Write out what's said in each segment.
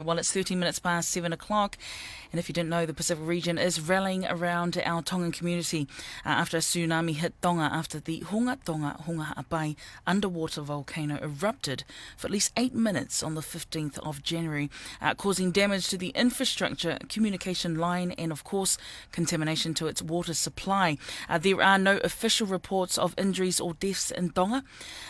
Well, it's 13 minutes past 7 o'clock, and if you didn't know, the Pacific region is rallying around our Tongan community after a tsunami hit Tonga after the Hunga Ha'apai underwater volcano erupted for at least 8 minutes on the 15th of January, causing damage to the infrastructure, communication line, and of course, contamination to its water supply. There are no official reports of injuries or deaths in Tonga,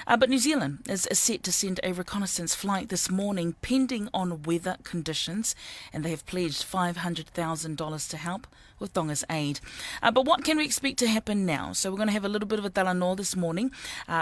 but New Zealand is set to send a reconnaissance flight this morning pending on weather conditions, and they have pledged $500,000 to help with Tonga's aid. But what can we expect to happen now? So we're going to have a little bit of a talanoa this morning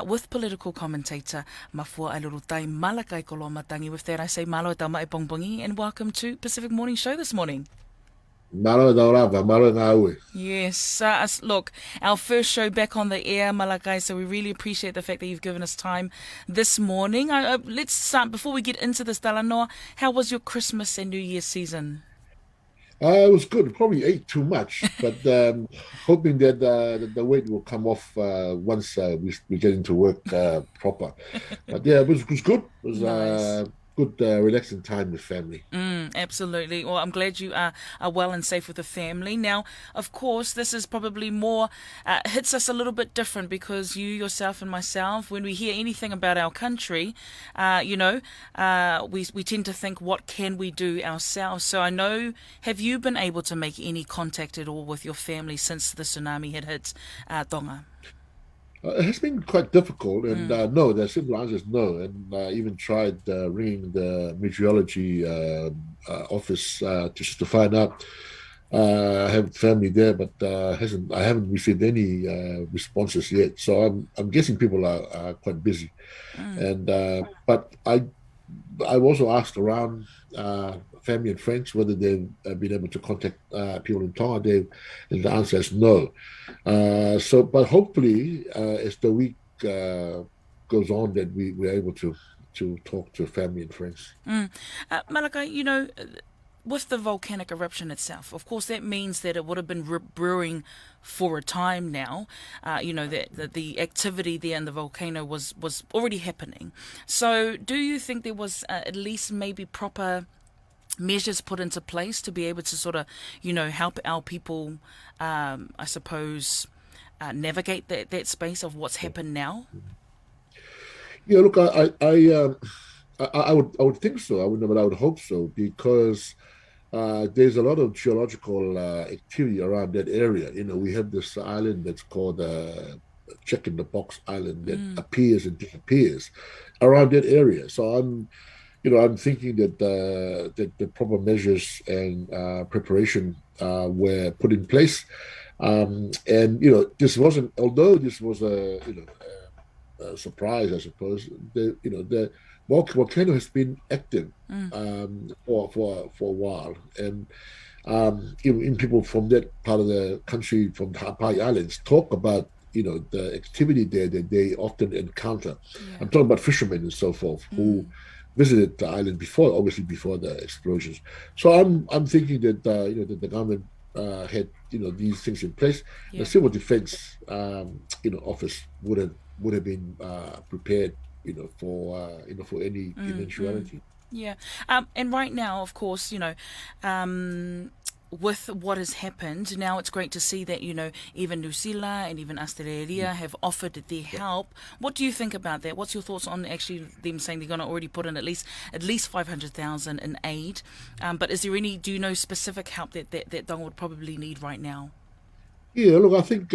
with political commentator Mafua'a lulutai Malakai Kolomatangi. With that, I say malo e taumai pongpongi, and welcome to Pacific Morning Show this morning. Malo daurava, malo ngawe. Yes, look, our first show back on the air, Malakai, so we really appreciate the fact that you've given us time this morning. Let's start, before we get into this talanoa, how was your Christmas and New Year's season? It was good. Probably ate too much, but hoping that the weight will come off once we get into work proper. But yeah, it was good. It was Nice. good, relaxing time with family. Absolutely. Well, I'm glad you are well and safe with the family. Now, of course, this is probably more, hits us a little bit different because you, yourself, and myself, when we hear anything about our country, we tend to think, what can we do ourselves? So I know, have you been able to make any contact at all with your family since the tsunami had hit Tonga? It has been quite difficult, and Mm, no, the simple answer is no. And I even tried ringing the meteorology office just to find out. I have family there, but hasn't I haven't received any responses yet. So I'm guessing people are quite busy. mm, And but I've also asked around family and friends whether they've been able to contact people in Tonga. And the answer is no. But hopefully, as the week goes on, that we're able to talk to family and friends. mm. Malakai, with the volcanic eruption itself, of course, that means that it would have been brewing for a time now. That the activity there in the volcano was already happening. So, do you think there was at least maybe proper measures put into place to be able to sort of, help our people, I suppose, navigate that space of what's happened now? Yeah, look, I would think so. But I would hope so because there's a lot of geological activity around that area. We have this island that's called Check in the Box Island that Mm, appears and disappears around that area. So I'm thinking that the proper measures and preparation were put in place. And this wasn't, although this was a surprise, I suppose. The volcano has been active mm, for a while, and even people from that part of the country, from the Hawaii Islands, talk about the activity there that they often encounter. yeah. I'm talking about fishermen and so forth who Mm, visited the island before, obviously before the explosions. So I'm thinking that that the government had these things in place. The yeah. civil defense office would have been prepared for any Mm, mm. eventuality. Yeah. And right now, of course, um, with what has happened, now it's great to see that, even New Zealand and even Australia have offered their help. What do you think about that? What's your thoughts on actually them saying they're going to already put in at least 500,000 in aid? But is there any, do you know, specific help that Dong would probably need right now? Yeah, look, I think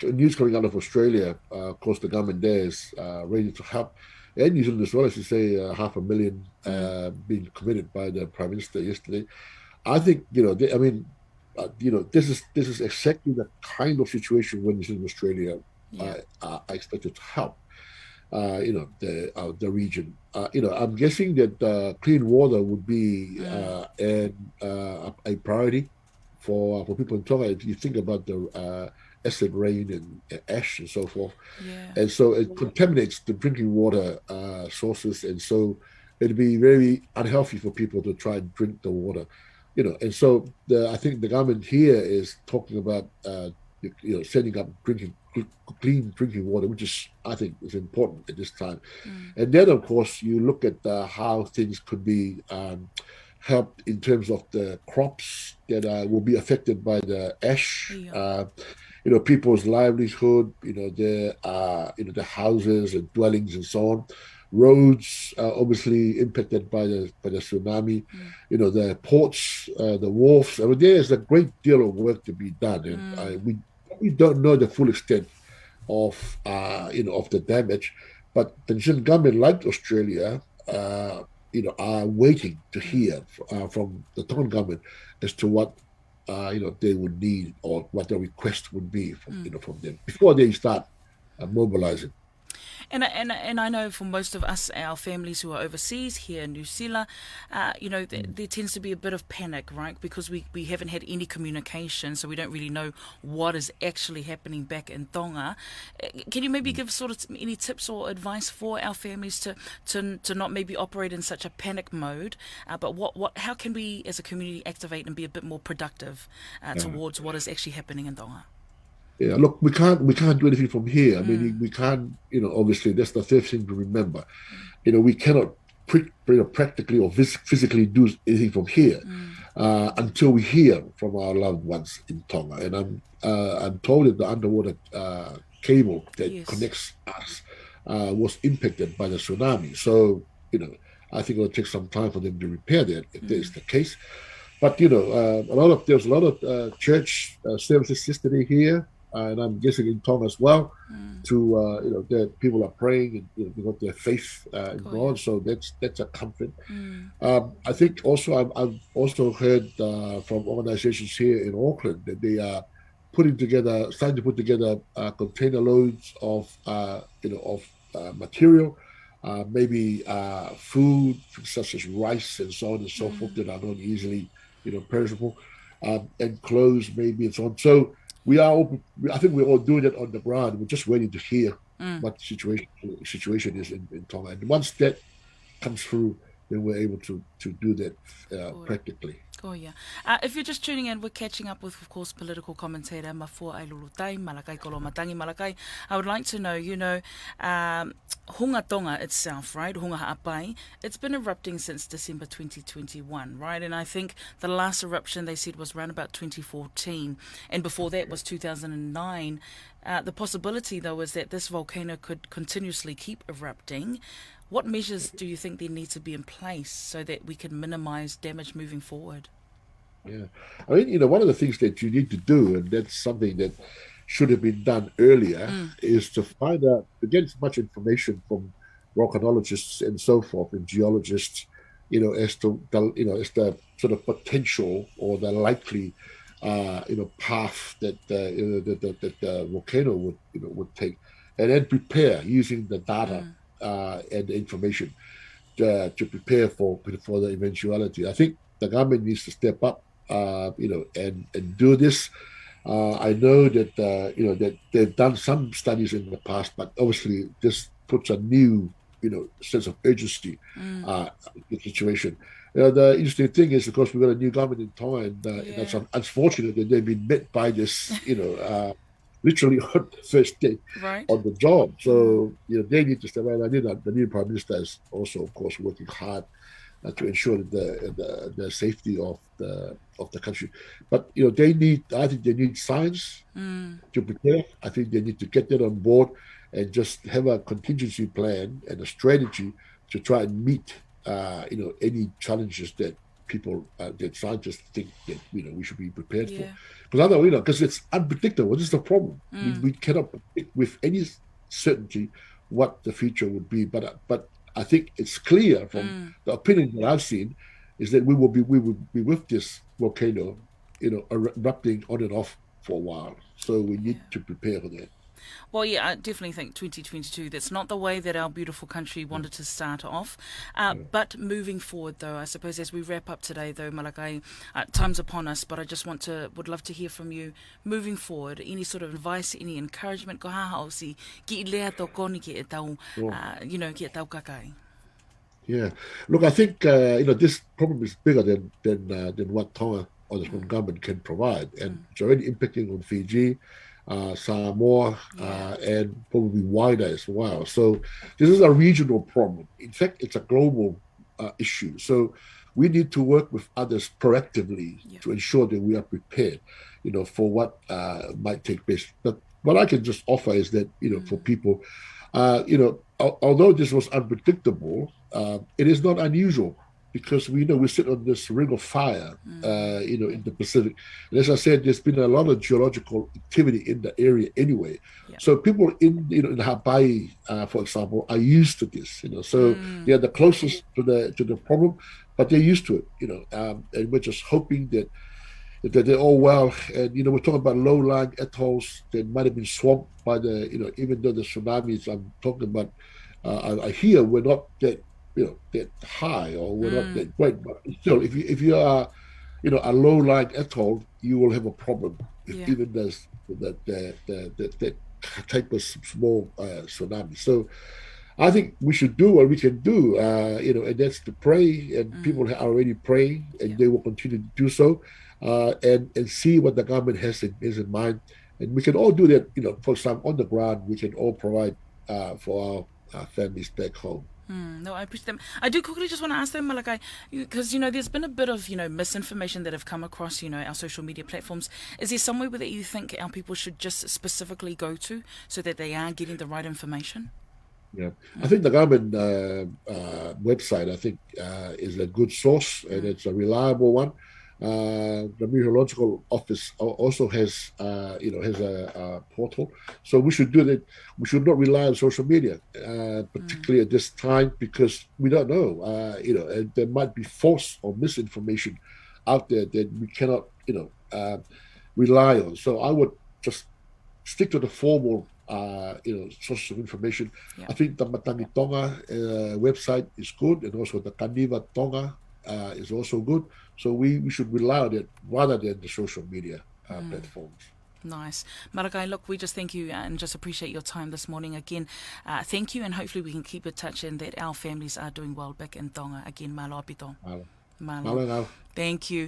news coming out of Australia. Of course, the government there is ready to help, and New Zealand as well. As you say, 500,000 Mm, being committed by the Prime Minister yesterday. I think this is exactly the kind of situation when it's in Australia. yeah. I expected to help. The region. I'm guessing that clean water would be Mm, a priority for people in Tonga. If you think about the acid rain and ash and so forth, yeah. and so it contaminates the drinking water sources, and so it'd be very unhealthy for people to try and drink the water. And so I think the government here is talking about sending up drinking clean drinking water, which is, I think, is important at this time. And then, of course, you look at how things could be helped in terms of the crops that will be affected by the ash. Yeah. People's livelihood, the houses and dwellings and so on. Roads are obviously impacted by the tsunami. The ports, the wharves. I mean, there's a great deal of work to be done, and we don't know the full extent of of the damage. But the New Zealand government, like Australia, are waiting to hear from the Tongan government as to what they would need or what their request would be from them before they start mobilizing. And I know for most of us, our families who are overseas here in New Zealand, there tends to be a bit of panic, right? Because we haven't had any communication, so we don't really know what is actually happening back in Tonga. Can you maybe give sort of any tips or advice for our families to not maybe operate in such a panic mode, but how can we as a community activate and be a bit more productive towards what is actually happening in Tonga? Yeah, look, we can't do anything from here. I mean, we can't, obviously that's the first thing to remember. We cannot practically or physically do anything from here until we hear from our loved ones in Tonga. And I'm told that the underwater cable that connects us was impacted by the tsunami. So, I think it'll take some time for them to repair that if that is the case. But there's a lot of church services yesterday here. And I'm guessing in Tonga as well, that people are praying and they got their faith in God, so that's a comfort. I think also I've also heard from organizations here in Auckland that they are starting to put together container loads of material, maybe food such as rice and so on and so forth that are not easily perishable, and clothes maybe and so on. So. I think we're all doing it on the ground. We're just waiting to hear what the situation is in Tonga. And once that comes through, then we're able to do that practically. Oh, yeah. If you're just tuning in, we're catching up with, of course, political commentator Mafua'a lulutai, Malakai Kolomatangi. Malakai, I would like to know, Hunga Tonga itself, right, Hunga Ha'apai, it's been erupting since December 2021, right? And I think the last eruption they said was around about 2014, and before that was 2009. The possibility, though, is that this volcano could continuously keep erupting. What measures do you think there need to be in place so that we can minimize damage moving forward? Yeah. I mean, one of the things that you need to do, and that's something that should have been done earlier, is to get as much information from volcanologists and so forth, and geologists, as to as the sort of potential or the likely, path that the volcano would take, and then prepare using the data and the information to prepare for the eventuality. I think the government needs to step up, and do this. I know that that they've done some studies in the past, but obviously this puts a new sense of urgency in the situation. The interesting thing is, of course, we've got a new government in Tonga, and it's unfortunate that they've been met by this, literally on the first day on the job. So, they need to step out. I think the new Prime Minister is also, of course, working hard to ensure that the safety of the country. But, I think they need science to prepare. I think they need to get that on board and just have a contingency plan and a strategy to try and meet, any challenges that that scientists think that we should be prepared for. Because otherwise, because it's unpredictable. This is the problem. We cannot predict with any certainty what the future would be. But I think it's clear from the opinion that I've seen is that we will be with this volcano, erupting on and off for a while. So we need to prepare for that. Well, yeah, I definitely think 2022, that's not the way that our beautiful country wanted to start off. But moving forward, though, I suppose as we wrap up today, though, Malakai, time's upon us, but I just would love to hear from you moving forward. Any sort of advice, any encouragement, ko haha osi, ki I lea tō koni ki e tau, ki e tau kakai. Yeah. Look, I think, this problem is bigger than what Tonga or the government can provide. And it's already impacting on Fiji. Samoa, and probably wider as well. So this is a regional problem. In fact, it's a global issue. So we need to work with others proactively to ensure that we are prepared, for what might take place. But what I can just offer is that, for people, although this was unpredictable, it is not unusual because we sit on this ring of fire, in the Pacific. And as I said, there's been a lot of geological activity in the area anyway. So people in Hawaii, for example, are used to this. So they're the closest to the problem, but they're used to it. And we're just hoping that they're all well. And we're talking about low-lying atolls that might have been swamped by even though the tsunamis I'm talking about, I hear we're not that that high, or we're not that great. But still, if you are a low-lying atoll, you will have a problem. Even there's that type of small tsunami. So I think we should do what we can do, and that's to pray. And people are already praying, and they will continue to do so, and see what the government has in mind. And we can all do that. For some on the ground, we can all provide for our families back home. No, I appreciate them. I do quickly just want to ask them, Malakai, because, there's been a bit of, misinformation that have come across, our social media platforms. Is there somewhere that you think our people should just specifically go to so that they are getting the right information? Yeah, I think the government website, is a good source, and it's a reliable one. The meteorological office also has a portal, so we should do that. We should not rely on social media, particularly at this time, because we don't know. And there might be false or misinformation out there that we cannot, rely on. So I would just stick to the formal, sources of information. I think the Matangi Tonga website is good, and also the Kaniva Tonga is also good. So we should rely on it rather than the social media platforms. Nice. Malakai, look, we just thank you and just appreciate your time this morning again. Thank you, and hopefully we can keep in touch and that our families are doing well back in Tonga. Again, malo apito. Malo. Thank you.